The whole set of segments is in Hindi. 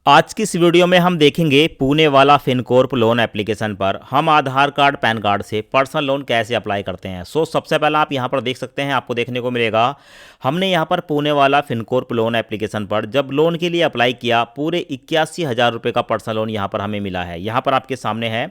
आज की इस वीडियो में हम देखेंगे पुणे वाला फिनकॉर्प लोन एप्लीकेशन पर हम आधार कार्ड पैन कार्ड से पर्सनल लोन कैसे अप्लाई करते हैं। सबसे पहला आप यहां पर देख सकते हैं, आपको देखने को मिलेगा हमने यहां पर पुणे वाला फिनकॉर्प लोन एप्लीकेशन पर जब लोन के लिए अप्लाई किया पूरे 81,000 रुपये का पर्सनल लोन यहां पर हमें मिला है। यहां पर आपके सामने है।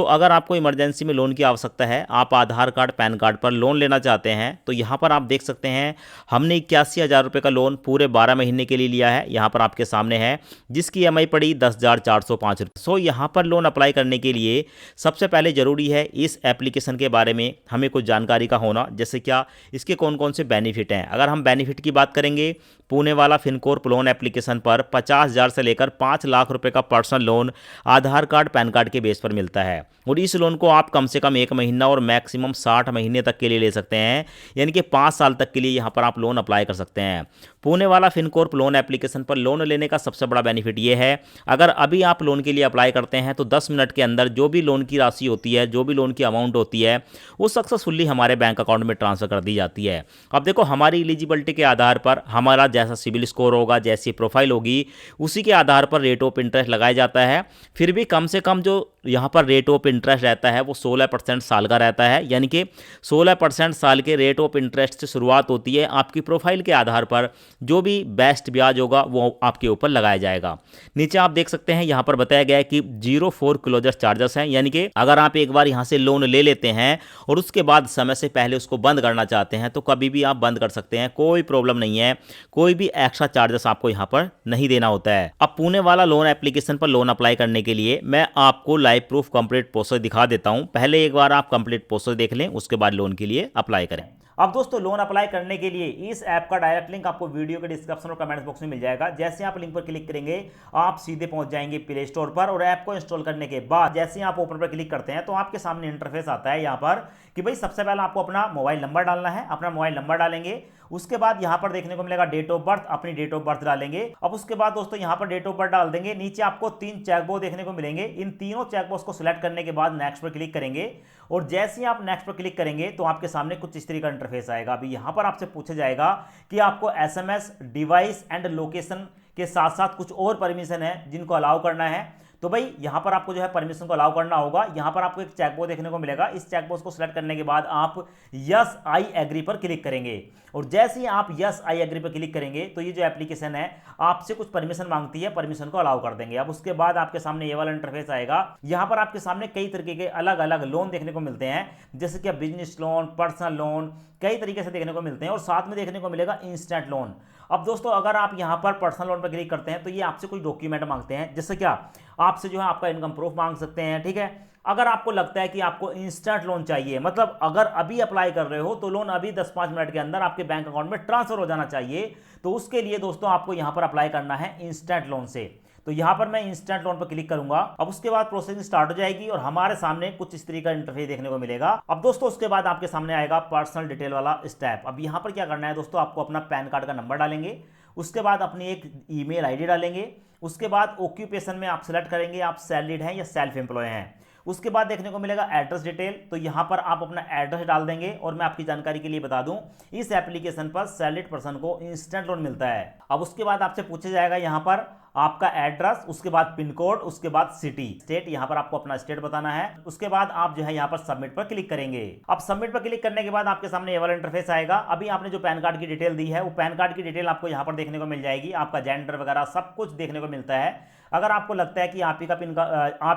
अगर आपको इमरजेंसी में लोन की आवश्यकता है, आप आधार कार्ड पैन कार्ड पर लोन लेना चाहते हैं, तो यहाँ पर आप देख सकते हैं हमने 81,000 रुपये का लोन पूरे 12 महीने के लिए लिया है। यहाँ पर आपके सामने है जिसकी EMI पड़ी 10,405 रुपये। यहाँ पर लोन अप्लाई करने के लिए सबसे पहले ज़रूरी है इस एप्लीकेशन के बारे में हमें कुछ जानकारी का होना, जैसे क्या इसके कौन कौन से बेनिफिट हैं। अगर हम बेनिफिट की बात करेंगे, पुणे वाला फिनकॉर्प लोन एप्लीकेशन पर 50,000 से लेकर 5 लाख रुपए का पर्सनल लोन आधार कार्ड पैन कार्ड के बेस पर मिलता है और इस लोन को आप कम से कम 1 महीना और मैक्सिमम 60 महीने तक के लिए ले सकते हैं, यानी कि 5 साल तक के लिए यहाँ पर आप लोन अप्लाई कर सकते हैं। पुणे वाला फिनकॉर्प लोन एप्लीकेशन पर लोन लेने का सबसे बड़ा बेनिफिट ये है, अगर अभी आप लोन के लिए अप्लाई करते हैं तो 10 मिनट के अंदर जो भी लोन की राशि होती है, जो भी लोन की अमाउंट होती है, वो सक्सेसफुली हमारे बैंक अकाउंट में ट्रांसफर कर दी जाती है। अब देखो, हमारी एलिजिबिलिटी के आधार पर हमारा जैसा सिविल स्कोर होगा, जैसी प्रोफाइल होगी, उसी के आधार पर रेट ऑफ इंटरेस्ट लगाया जाता है। फिर भी कम से कम जो यहाँ पर रेट ऑफ इंटरेस्ट रहता है वो 16% साल का रहता है, यानी कि 16% साल के रेट ऑफ इंटरेस्ट से शुरुआत होती है। आपकी प्रोफाइल के आधार पर जो भी बेस्ट ब्याज होगा वो आपके ऊपर लगाया जाएगा। नीचे आप देख सकते हैं यहाँ पर बताया गया है कि 0 क्लोजर चार्जेस हैं, यानी कि अगर आप एक बार यहाँ से लोन ले लेते हैं और उसके बाद समय से पहले उसको बंद करना चाहते हैं तो कभी भी आप बंद कर सकते हैं, कोई प्रॉब्लम नहीं है, कोई भी एक्स्ट्रा चार्जेस आपको यहाँ पर नहीं देना होता है। अब पुणे वाला लोन एप्लीकेशन पर लोन अप्लाई करने के लिए मैं आपको लाइव प्रूफ कंप्लीट प्रोसेस दिखा देता हूं। पहले एक बार आप कंप्लीट प्रोसेस देख लें, उसके बाद लोन के लिए अप्लाई करें। अब दोस्तों, लोन अप्लाई करने के लिए इस ऐप का डायरेक्ट लिंक आपको वीडियो के डिस्क्रिप्शन और कमेंट्स बॉक्स में मिल जाएगा। जैसे आप लिंक पर क्लिक करेंगे आप सीधे पहुंच जाएंगे प्ले स्टोर पर और ऐप को इंस्टॉल करने के बाद जैसे ही आप ओपन पर क्लिक करते हैं तो आपके सामने इंटरफेस आता है यहाँ पर कि भाई सबसे पहले आपको अपना मोबाइल नंबर डालना है। अपना मोबाइल नंबर डालेंगे, उसके बाद यहाँ पर देखने को मिलेगा डेट ऑफ बर्थ, अपनी डेट ऑफ बर्थ डालेंगे। अब उसके बाद दोस्तों यहाँ पर डेट ऑफ बर्थ डाल देंगे। नीचे आपको 3 चेकबॉक्स देखने को मिलेंगे। इन तीनों चेकबॉक्स को सिलेक्ट करने के बाद नेक्स्ट पर क्लिक करेंगे और जैसे ही आप नेक्स्ट पर क्लिक करेंगे तो आपके सामने कुछ इस तरीके का इंटरफेस आएगा। अभी यहाँ पर आपसे पूछा जाएगा कि आपको SMS, डिवाइस एंड लोकेशन के साथ साथ कुछ और परमिशन है जिनको अलाउ करना है। तो भाई यहाँ पर आपको जो है परमिशन को अलाउ करना होगा। यहाँ पर आपको एक चेकबॉक्स देखने को मिलेगा। इस चेकबॉक्स को सिलेक्ट करने के बाद आप यस आई एग्री पर क्लिक करेंगे और जैसे ही आप यस आई एग्री पर क्लिक करेंगे तो ये जो एप्लीकेशन है आपसे कुछ परमिशन मांगती है, परमिशन को अलाउ कर देंगे। अब उसके बाद आपके सामने ये वाला इंटरफेस आएगा। यहाँ पर आपके सामने कई तरीके के अलग अलग लोन देखने को मिलते हैं, जैसे कि बिजनेस लोन, पर्सनल लोन, कई तरीके से देखने को मिलते हैं और साथ में देखने को मिलेगा इंस्टेंट लोन। अब दोस्तों, अगर आप यहाँ पर पर्सनल लोन पर क्लिक करते हैं तो ये आपसे कुछ डॉक्यूमेंट मांगते हैं, जैसे क्या आपसे जो है आपका इनकम प्रूफ मांग सकते हैं, ठीक है। अगर आपको लगता है कि आपको इंस्टेंट लोन चाहिए, मतलब अगर अभी अप्लाई कर रहे हो तो लोन अभी 10-5 मिनट के अंदर आपके बैंक अकाउंट में ट्रांसफर हो जाना चाहिए, तो उसके लिए दोस्तों आपको यहां पर अप्लाई करना है इंस्टेंट लोन से। तो यहां पर मैं इंस्टेंट लोन पर क्लिक करूंगा। अब उसके बाद प्रोसेसिंग स्टार्ट हो जाएगी और हमारे सामने कुछ इस तरीके का इंटरफेस देखने को मिलेगा। अब दोस्तों उसके बाद आपके सामने आएगा पर्सनल डिटेल वाला स्टेप। अब यहां पर क्या करना है दोस्तों, आपको अपना पैन कार्ड का नंबर डालेंगे, उसके बाद अपनी एक ईमेल आईडी डालेंगे, उसके बाद ऑक्यूपेशन में आप सेलेक्ट करेंगे आप सैलरीड हैं या सेल्फ एम्प्लॉय हैं। उसके बाद देखने को मिलेगा एड्रेस डिटेल, तो यहां पर आप अपना एड्रेस डाल देंगे। और मैं आपकी जानकारी के लिए बता दूं, इस एप्लीकेशन पर सैलरीड पर्सन को इंस्टेंट लोन मिलता है। अब उसके बाद आपसे पूछा जाएगा यहां पर आपका एड्रेस, उसके बाद पिन कोड, उसके बाद सिटी, स्टेट, यहां पर आपको अपना स्टेट बताना है। उसके बाद आप जो है यहां पर सबमिट पर क्लिक करेंगे। अब सबमिट पर क्लिक करने के बाद आपके सामने ये वाला इंटरफेस आएगा। अभी आपने जो पैन कार्ड की डिटेल दी है वो पैन कार्ड की डिटेल आपको यहां पर देखने को मिल जाएगी। आपका जेंडर वगैरह सब कुछ देखने को मिलता है। अगर आपको लगता है कि आप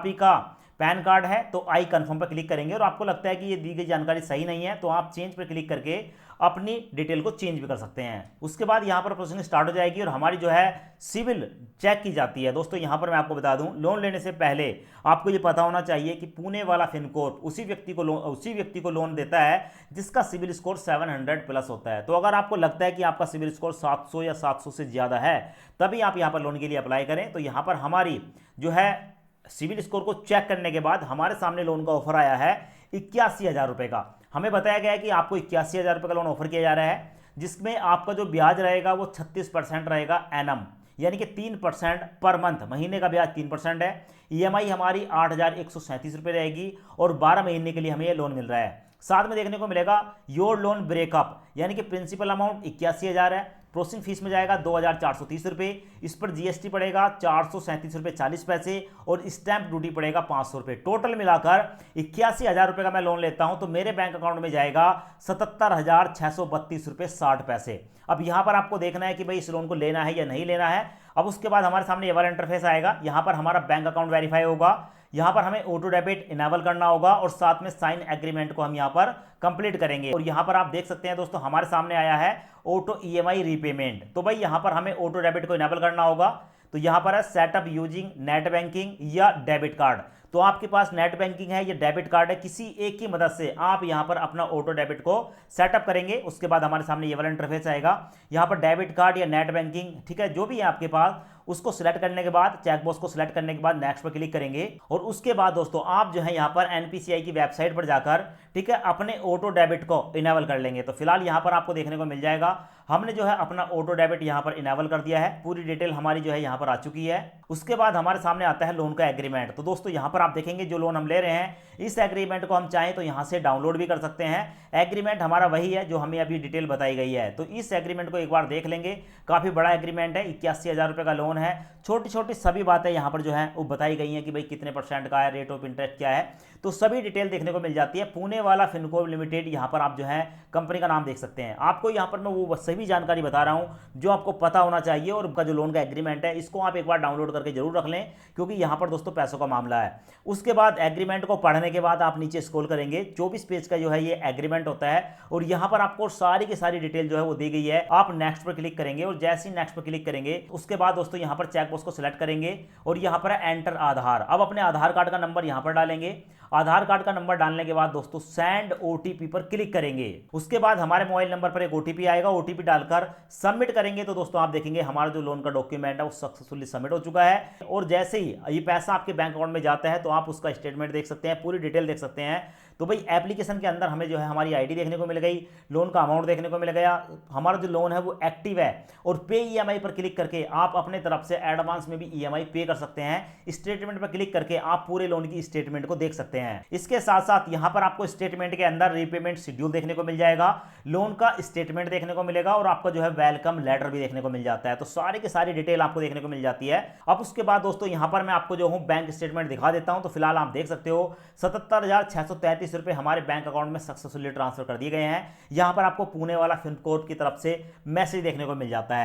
ही का पैन कार्ड है तो आई कंफर्म पर क्लिक करेंगे और आपको लगता है कि ये दी गई जानकारी सही नहीं है तो आप चेंज पर क्लिक करके अपनी डिटेल को चेंज भी कर सकते हैं। उसके बाद यहाँ पर प्रोसेसिंग स्टार्ट हो जाएगी और हमारी जो है सिविल चेक की जाती है। दोस्तों यहाँ पर मैं आपको बता दूं, लोन लेने से पहले आपको ये पता होना चाहिए कि पुणे वाला फिनकॉर्प उसी व्यक्ति को लोन देता है जिसका सिविल स्कोर 700 प्लस होता है। तो अगर आपको लगता है कि आपका सिविल स्कोर 700 या 700 से ज़्यादा है तभी आप यहाँ पर लोन के लिए अप्लाई करें। तो यहाँ पर हमारी जो है सिविल स्कोर को चेक करने के बाद हमारे सामने लोन का ऑफर आया है 81,000 रुपये का। हमें बताया गया है कि आपको 81,000 रुपये का लोन ऑफर किया जा रहा है, जिसमें आपका जो ब्याज रहेगा वो 36% रहेगा एनम, यानी कि 3% पर मंथ, महीने का ब्याज 3% है। EMI हमारी 8,137 रुपये रहेगी और 12 महीने के लिए हमें ये लोन मिल रहा है। साथ में देखने को मिलेगा योर लोन ब्रेकअप, यानी कि प्रिंसिपल अमाउंट 81,000 है, प्रोसेसिंग फीस में जाएगा 2,430 रुपये, इस पर जीएसटी पड़ेगा 437 रुपये 40 पैसे और स्टैंप ड्यूटी पड़ेगा 500 रुपये। टोटल मिलाकर 81,000 रुपये का मैं लोन लेता हूं तो मेरे बैंक अकाउंट में जाएगा 77,632 रुपये 60 पैसे। अब यहां पर आपको देखना है कि भाई इस लोन को लेना है या नहीं लेना है। अब उसके बाद हमारे सामने ये वाला इंटरफेस आएगा, यहां पर हमारा बैंक अकाउंट वेरीफाई होगा, यहां पर हमें ऑटो डेबिट इनेबल करना होगा और साथ में साइन एग्रीमेंट को हम यहां पर कंप्लीट करेंगे। और यहां पर आप देख सकते हैं दोस्तों हमारे सामने आया है ऑटो ईएमआई रीपेमेंट। तो भाई यहां पर हमें ऑटो डेबिट को इनेबल करना होगा। तो यहां पर है सेटअप यूजिंग नेट बैंकिंग या डेबिट कार्ड। तो आपके पास नेट बैंकिंग है या डेबिट कार्ड है, किसी एक की मदद से आप यहां पर अपना ऑटो डेबिट को सेटअप करेंगे। उसके बाद हमारे सामने ये वाला इंटरफेस आएगा, यहां पर डेबिट कार्ड या नेट बैंकिंग, ठीक है, जो भी है आपके पास, उसको सिलेक्ट करने के बाद चेकबॉक्स को सिलेक्ट करने के बाद नेक्स्ट पर क्लिक करेंगे। और उसके बाद दोस्तों आप जो है यहां पर एनपीसीआई की वेबसाइट पर जाकर, ठीक है, अपने ऑटो डेबिट को इनेबल कर लेंगे। तो फिलहाल यहां पर आपको देखने को मिल जाएगा हमने जो है अपना ऑटो डेबिट यहां पर इनेबल कर दिया है। पूरी डिटेल हमारी जो है यहां पर आ चुकी है। उसके बाद हमारे सामने आता है लोन का एग्रीमेंट। तो दोस्तों यहां पर आप देखेंगे जो लोन हम ले रहे हैं, इस एग्रीमेंट को हम चाहें तो यहां से डाउनलोड भी कर सकते हैं। एग्रीमेंट हमारा वही है जो हमें अभी डिटेल बताई गई है। तो इस एग्रीमेंट को एक बार देख लेंगे, काफी बड़ा एग्रीमेंट है, 81,000 रुपए का लोन है। छोटी छोटी सभी बातें यहां पर जो है वो बताई गई हैं कि भाई कितने % का है, रेट ऑफ इंटरेस्ट क्या है, तो सभी डिटेल देखने को मिल जाती है। पुणे वाला फिनकोर्प लिमिटेड यहां पर आप जो है कंपनी का नाम देख सकते हैं। आपको यहां पर मैं वो सभी जानकारी बता रहा हूं जो आपको पता होना चाहिए। और उनका जो लोन का एग्रीमेंट है इसको आप एक बार डाउनलोड करके जरूर रख लें, क्योंकि यहां पर दोस्तों पैसों का मामला है। उसके बाद एग्रीमेंट को पढ़ने के बाद आप नीचे स्क्रॉल करेंगे, 24 पेज का जो है ये एग्रीमेंट होता है और यहां पर आपको सारी की सारी डिटेल जो है वो दी गई है। आप नेक्स्ट पर क्लिक करेंगे और जैसे ही नेक्स्ट पर क्लिक करेंगे उसके बाद दोस्तों यहां पर चेकबॉक्स को सिलेक्ट करेंगे और यहां पर एंटर आधार। अब अपने आधार कार्ड का नंबर यहां पर डालेंगे। आधार कार्ड का नंबर डालने के बाद दोस्तों सेंड ओटीपी पर क्लिक करेंगे। उसके बाद हमारे मोबाइल नंबर पर एक ओटीपी आएगा, ओटीपी डालकर सबमिट करेंगे तो दोस्तों आप देखेंगे हमारा जो लोन का डॉक्यूमेंट है वो सक्सेसफुली सबमिट हो चुका है। और जैसे ही ये पैसा आपके बैंक अकाउंट में जाता है तो आप उसका स्टेटमेंट देख सकते हैं, पूरी डिटेल देख सकते हैं। तो भाई एप्लीकेशन के अंदर हमें जो है हमारी आईडी देखने को मिल गई, लोन का अमाउंट देखने को मिल गया, हमारा जो लोन है वो एक्टिव है। और पे ईएमआई पर क्लिक करके आप अपने तरफ से एडवांस में भी ईएमआई पे कर सकते हैं। स्टेटमेंट पर क्लिक करके आप पूरे लोन की स्टेटमेंट को देख सकते हैं। इसके साथ साथ यहां पर आपको स्टेटमेंट के अंदर रीपेमेंट शेड्यूल देखने को मिल जाएगा, लोन का स्टेटमेंट देखने को मिलेगा और आपका जो है वेलकम लेटर भी देखने को मिल जाता है। तो सारी की सारी डिटेल आपको देखने को मिल जाती है। अब उसके बाद दोस्तों यहां पर मैं आपको जो हूं बैंक स्टेटमेंट दिखा देता हूं। तो फिलहाल आप देख सकते हो 77,633 रुपए हमारे बैंक अकाउंट में सक्सेसफुली ट्रांसफर कर दिए गए हैं। यहां पर आपको पुणे वाला फिनकोर्प की तरफ से मैसेज देखने को मिल जाता है।